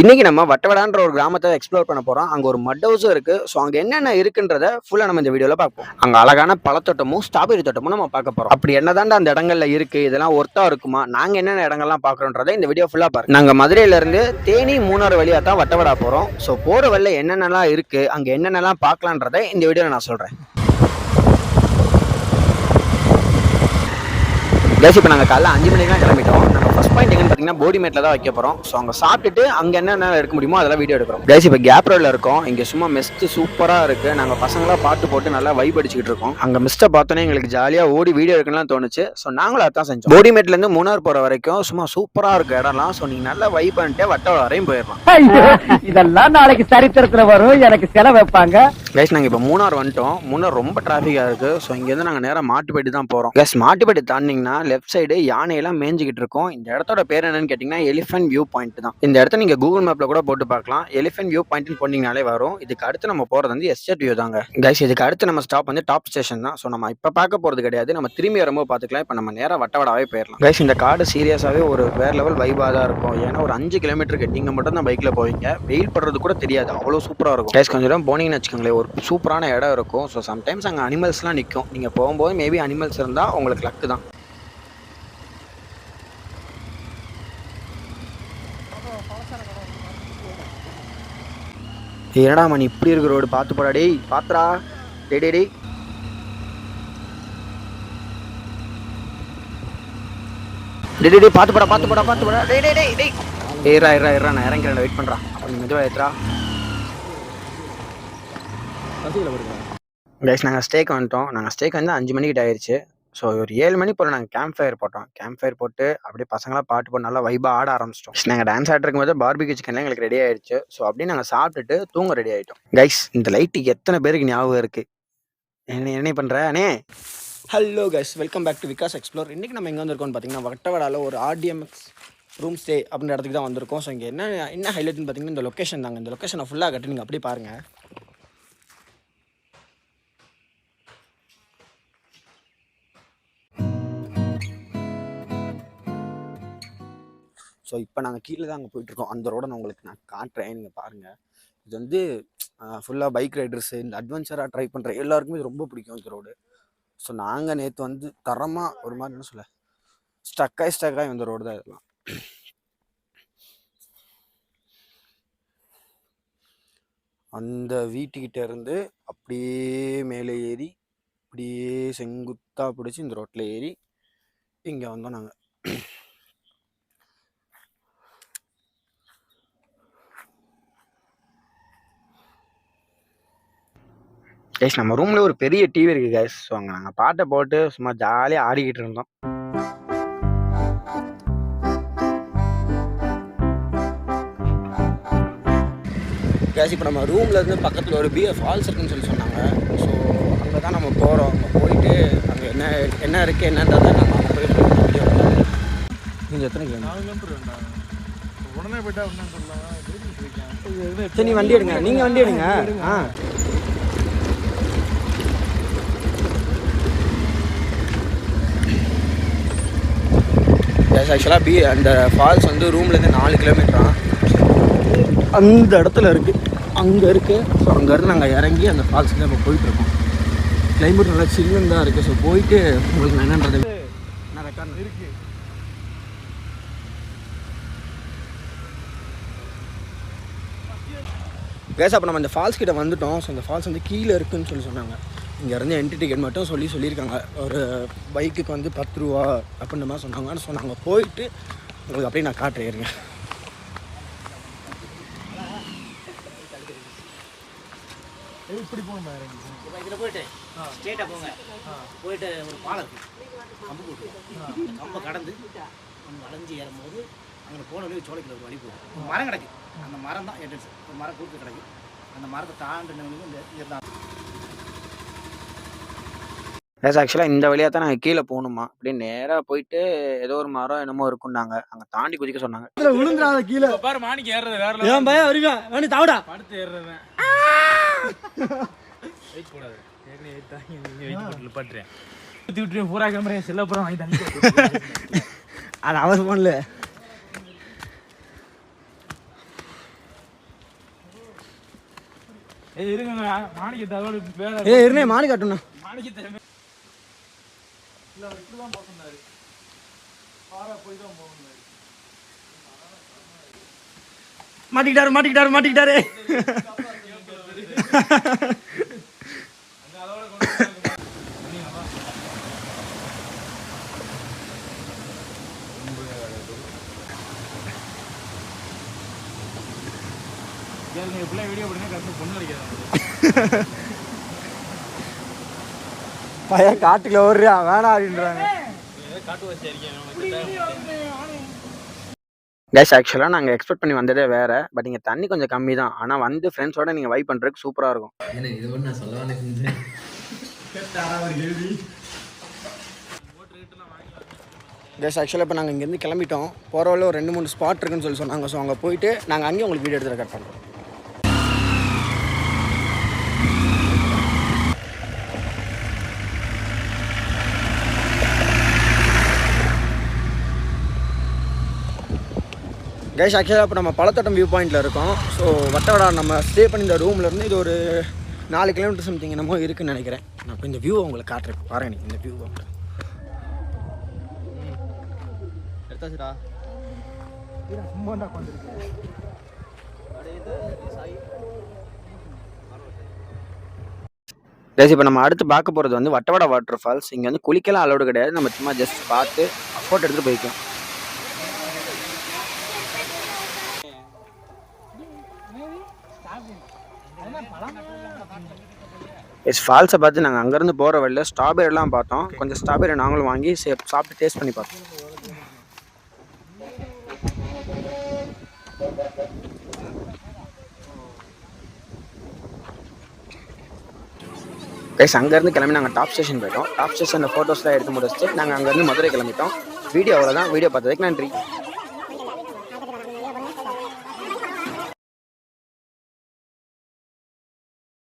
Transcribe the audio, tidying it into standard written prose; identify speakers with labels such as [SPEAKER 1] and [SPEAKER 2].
[SPEAKER 1] இன்னைக்கு நம்ம வட்டவடான்ற ஒரு கிராமத்தை எக்ஸ்ப்ளோர் பண்ண போறோம். அங்க ஒரு மட் ஹவுஸும் இருக்கு. ஸோ அங்க என்னென்ன இருக்குன்றத ஃபுல்லா நம்ம இந்த வீடியோல பார்ப்போம். அங்க அழகான பழத்தோட்டமும் ஸ்ட்ராபெரி தோட்டமும் நம்ம பார்க்க போறோம். அப்படி என்னதாண்டா அந்த இடங்கள்ல இருக்கு, இதெல்லாம் ஒர்த்தா இருக்குமா, நாங்க என்னென்ன இடங்கள்லாம் பார்க்கறோன்றத இந்த வீடியோ ஃபுல்லா பாருங்க. நாங்க மதுரையில இருந்து தேனி மூணாறு வழியா தான் வட்டவடா போறோம். ஸோ போற வழியில என்னென்னலாம் இருக்கு, அங்க என்னென்னலாம் பார்க்கலான்றத இந்த வீடியோல நான் சொல்றேன். கேஸ் இப்போ நாங்கள் காலைல 5 மணிக்கெலாம் கிளம்பிட்டோம். நாங்கள் ஃபர்ஸ்ட் பாயிண்ட் எங்கன்னு பார்த்தீங்கன்னா போடிமேட்டில் தான் வைக்க போகிறோம். ஸோ அங்கே சாப்பிட்டுட்டு அங்கே என்னென்ன எடுக்க முடியுமோ அதெல்லாம் வீடியோ எடுக்கிறோம். கேஸ் இப்போ கேப் ரோடில் இருக்கோம். இங்கே சும்மா மெஸ்ட்டு சூப்பராக இருக்குது. நாங்கள் பசங்களாம் பாட்டு போட்டு நல்லா வைப் அடிச்சுக்கிட்டு இருக்கோம். அங்கே மிஸ்ட்டை பார்த்தோன்னே எங்களுக்கு ஜாலியாக ஓடி வீடியோ எடுக்கலாம் தோணுச்சு. ஸோ நாங்களும் அதான் செஞ்சோம். போடிமேட்லேருந்து மூணார் போகிற வரைக்கும் சும்மா சூப்பராக இருக்குது இடம்லாம். ஸோ நீங்கள் நல்லா வைப் பண்ணிட்டு வட்டவடை வரையும் போயிடலாம்.
[SPEAKER 2] இதெல்லாம் நாளைக்கு சரித்திரத்தில் வரும், எனக்கு செலவு வைப்பாங்க.
[SPEAKER 1] கேஸ் நாங்கள் இப்போ மூணார் வந்துட்டோம். மூணார் ரொம்ப டிராஃபிக்காக இருக்குது. ஸோ இங்கேருந்து நாங்கள் நேராக மாட்டுப்பேட்டி தான் போகிறோம். கேஸ் மாட்டுப்பேட்டி தாண்டிங்கன்னா லெஃப்ட் சைடு யானையெல்லாம் மேய்ஞ்சிக்கிட்டு இருக்கும். இந்த இடத்தோட பேர் என்னன்னு கேட்டிங்கன்னா எலிஃபென்ட் வியூ பாயிண்ட் தான். இந்த இடத்த நீங்கள் கூகுள் மேப்பில் கூட போட்டு பார்க்கலாம். எலிஃபென்ட் வியூ பாயிண்ட்னு போனீங்கனாலே வரும். இதுக்கு அடுத்து நம்ம போகிறது வந்து எஸ்டேட் வியூ தாங்க. கைஸ் இதுக்கு அடுத்து நம்ம ஸ்டாப் வந்து டாப் ஸ்டேஷன் தான். ஸோ நம்ம இப்போ பார்க்க போகிறது கிடையாது, நம்ம திரும்பி வரும்போது பார்த்துக்கலாம். இப்போ நம்ம நேராக வட்டவடாவே போயிடலாம். கைஸ் இந்த காடு சீரியஸாகவே ஒரு வேற லெவல் வைபாக தான் இருக்கும். ஏன்னா ஒரு 5 கிலோமீட்டருக்கு நீங்கள் மட்டும் தான் பைக்கில் போவீங்க. வெயில் படுறது கூட தெரியாது, அவ்வளோ சூப்பராக இருக்கும். கைஸ் கொஞ்சம் நேரம் போனீங்கன்னு வச்சுக்கோங்களேன், ஒரு சூப்பரான இடம் இருக்கும். ஸோ சம்டைம்ஸ் அங்கே அனிமல்ஸ்லாம் நிற்கும். நீங்கள் போகும்போது மேபி அனிமல்ஸ் இருந்தால் உங்களுக்கு லக்கு தான். என்னடா மணி இப்படி இருக்கு ரோடு, பார்த்து போடா டேய், பாத்துரா டே டே டேய். டே டே டே பார்த்து போடா டே டே டே டேய். ஏறா நான் இறங்கிறேன், வெயிட் பண்ணுறா. கொஞ்சம் மெதுவாக ஏற்றுறா. கைஸ் நாங்கள் ஸ்டேக்கு வந்துட்டோம். நாங்கள் ஸ்டேக்கு வந்து 5 மணிக்கிட்ட ஆயிடுச்சு. ஸோ ஒரு 7 மணி போல் நாங்கள் கேம்ப் ஃபயர் போட்டோம். கேம்ப் ஃபயர் போட்டு அப்படியே பசங்களாம் பாட்டு போட்டு நல்லா வைபாக ஆட ஆரம்பிச்சிட்டோம். நாங்கள் டான்ஸ் ஆடிருக்கும் போது பார்பிக்யூ சிக்கன்லாம் எங்களுக்கு ரெடி ஆயிடுச்சு. ஸோ அப்படியே நாங்கள் சாப்பிட்டுட்டு தூங்க ரெடி ஆகிட்டோம். கைஸ் இந்த லைட்டுக்கு எத்தனை பேருக்கு ஞாபகம் இருக்குது? என்ன பண்ணுற அண்ணே? Hello guys, welcome back to Vikas Explore. இன்றைக்கி நம்ம எங்கே வந்திருக்கோம்னு பார்த்தீங்கன்னா வட்டவடாவில் ஒரு RDMX ரூம் ஸ்டே அப்படின்ற இடத்துக்கு தான் வந்திருக்கோம். ஸோ இங்கே என்ன ஹைலைட்னு பார்த்தீங்கன்னா இந்த லொக்கேஷன் தாங்க. இந்த லொக்கேஷனை ஃபுல்லாக கட்டி நீங்கள் அப்படியே பாருங்கள். ஸோ இப்போ நாங்கள் கீழே தான் அங்கே போயிட்டுருக்கோம். அந்த ரோடை நான் உங்களுக்கு காட்டுறேன், நீங்கள் பாருங்கள். இது வந்து ஃபுல்லாக பைக் ரைடர்ஸு, இந்த அட்வென்ச்சராக ட்ரை பண்ணுற எல்லாருக்குமே இது ரொம்ப பிடிக்கும் இந்த ரோடு. ஸோ நாங்கள் நேற்று வந்து தரமாக ஒரு மாதிரி என்ன சொல்ல ஸ்டக்காகி இந்த ரோடு தான் இதெல்லாம். அந்த வீட்டுக்கிட்ட இருந்து அப்படியே மேலே ஏறி அப்படியே செங்குத்தாக பிடிச்சி இந்த ரோட்டில் ஏறி இங்கே வந்தோம் நாங்கள். கைஸ் நம்ம ரூமில் ஒரு பெரிய டிவி இருக்குது கைஸ். ஸோ அங்கே நாங்கள் பாட்டை போட்டு சும்மா ஜாலியாக ஆடிக்கிட்டு இருந்தோம். கைஸ் இப்போ நம்ம ரூமில் இருந்து பக்கத்தில் ஒரு ஃபால்ஸ் இருக்குன்னு சொல்லி சொன்னாங்க. ஸோ அங்கே தான் நம்ம போகிறோம். அங்கே போயிட்டு அங்கே என்ன இருக்குது என்னன்றதை நம்ம அங்கே போய் வீடியோ பண்ணலாம். நீங்கள் எத்தனை கிலோமீட்டர்?
[SPEAKER 3] உடனே போயிட்டா அப்படின்னு சொல்லலாம்.
[SPEAKER 1] சரி நீ வண்டி எடுங்க, நீங்கள் வண்டி எடுங்க. ஆக்சுவலாக அந்த ஃபால்ஸ் வந்து ரூம்லேருந்து 4 கிலோமீட்டரா அந்த இடத்துல இருக்குது, அங்கே இருக்குது. ஸோ அங்கேருந்து நாங்கள் இறங்கி அந்த ஃபால்ஸுக்கு தான் இப்போ போயிட்டுருக்கோம். கிளைமேட் நல்லா சில்லுன்னு தான் இருக்குது. ஸோ போயிட்டு உங்களுக்கு நான் என்னன்றது நான் ரெக்கார்ட் இருக்குது. கேஸ் அப்போ நம்ம இந்த ஃபால்ஸ் கிட்ட வந்துட்டோம். ஸோ இந்த ஃபால்ஸ் வந்து கீழே இருக்குதுன்னு சொல்லி சொன்னாங்க. இங்கேருந்து என்ட்ரி டிக்கெட் மட்டும் சொல்லியிருக்காங்க. ஒரு பைக்குக்கு வந்து 10 ரூபா அப்படின்ற மாதிரி சொன்னாங்க. ஸோ நாங்கள் போயிட்டு உங்களுக்கு அப்படியே நான் காட்டுறேன்.
[SPEAKER 3] இப்படி போகணும்,
[SPEAKER 2] இதில் போயிட்டு ஸ்ட்ரெயிட்டாக போங்க. போயிட்டு ஒரு பாலம் கம்பு போட்டு கம்பை கடந்து நம்ம வளைஞ்சி ஏறும்போது அங்கே போன வழி சோலைக்கில் ஒரு வழி போகும். மரம் கிடக்கு, அந்த மரம் தான் என்ட்ரன்ஸ். ஒரு மரம் கூட்டு கிடக்கு. அந்த மரத்தை தாண்டின இந்த தான்.
[SPEAKER 1] ஆக்சுவலாக இந்த வழியாக தான் நாங்கள் கீழே போகணுமா. அப்படியே நேராக போயிட்டு ஏதோ ஒரு மரம் என்னமோ இருக்குன்னாங்க, அங்கே தாண்டி குதிக்க சொன்னாங்க.
[SPEAKER 3] விழுந்துடாத கீழே பாரு. மாணிக்கு ஏறுறது வேற ஏன் பயம் வருவேன். வேணி தாவடா படுத்து ஏறுறேன். வெயிட் போடாது, ஏற்கனவே வெயிட் போட்டு பட்டுறேன். ஊற்றி விட்டுருவேன் பூரா கேமரா செல்லப்புறம் வாங்கி தண்ணி.
[SPEAKER 1] அது அவர் ஃபோனில்
[SPEAKER 3] ஏய் இருங்க மாணிக்கத்தை அதோட வேற
[SPEAKER 1] இருனே மாடி காட்டுண்ணா.
[SPEAKER 3] மாணிக்கத்தை இல்லை அவர் இப்படி தான் போக சொன்னாரு. பாரா போய் தான் போக சொன்னாரு.
[SPEAKER 1] மாட்டிக்கிட்டாரு.
[SPEAKER 3] அதோட கொண்டு எப்படிலாம் வீடியோ போடுங்க கருத்து பொண்ணு அடிக்கிறாங்க.
[SPEAKER 1] பையன் காட்டுக்குள்ள ஓடுறியா வேணா அப்படின்றாங்க.
[SPEAKER 3] காட்டு வச்சு
[SPEAKER 1] கைஸ் ஆக்சுவலாக நாங்கள் எக்ஸ்பெக்ட் பண்ணி வந்ததே வேறு. பட் இங்கே தண்ணி கொஞ்சம் கம்மி தான். ஆனால் வந்து ஃப்ரெண்ட்ஸோட நீங்கள் வைப் பண்ணுறதுக்கு சூப்பராக இருக்கும்.
[SPEAKER 4] இது ஒன்று நான் சொல்லவானே செஞ்சேன்.
[SPEAKER 1] கைஸ் ஆக்சுவலாக இப்போ நாங்கள் இங்கேருந்து கிளம்பிட்டோம். போகிற வழியில் ஒரு 2-3 ஸ்பாட் இருக்குன்னு சொல்லி சொன்னாங்க. ஸோ அங்கே போயிட்டு நாங்கள் அங்கேயும் உங்களுக்கு வீடியோ எடுத்து ரெக்கார்ட் பண்ணுறோம். கைஸ் ஆக்சுவலாக இப்போ நம்ம பழத்தோட்டம் வியூ பாயிண்டில் இருக்கோம். ஸோ வட்டவடா நம்ம ஸ்டே பண்ணி இந்த ரூம்லேருந்து இது ஒரு 4 கிலோமீட்டர் சம்திங் என்னமோ இருக்குதுன்னு நினைக்கிறேன். நான் இப்போ இந்த வியூவை உங்களுக்கு காட்டுறேன். பாருங்க நீங்கள் இந்த வியூவை எடுத்தாச்சுடா. சும்மா தான் கொண்டிருக்கேன். கைஸ் இப்போ நம்ம அடுத்து பார்க்க போகிறது வந்து வட்டவடா வாட்டர் ஃபால்ஸ். இங்கே வந்து குளிக்கலாம் அலோடு கிடையாது. நம்ம சும்மா ஜஸ்ட் பார்த்து ஃபோட்டோ எடுத்துகிட்டு போய்க்கலாம். ஃபால்ஸை பார்த்து நாங்கள் அங்கேருந்து போகிற வழியில் ஸ்ட்ராபெரிலாம் பார்த்தோம். கொஞ்சம் ஸ்ட்ராபெரி நாங்களும் வாங்கி சாப்பிட்டு டேஸ்ட் பண்ணி பார்த்தோம். கைஸ் அங்கேருந்து கிளம்பி நாங்கள் டாப் ஸ்டேஷன் போயிட்டோம். டாப் ஸ்டேஷனில் ஃபோட்டோஸ்லாம் எடுத்து முடிச்சுட்டு நாங்கள் அங்கேருந்து மதுரை கிளம்பிட்டோம். வீடியோ அவ்வளோதான். வீடியோ பார்த்ததுக்கு நன்றி.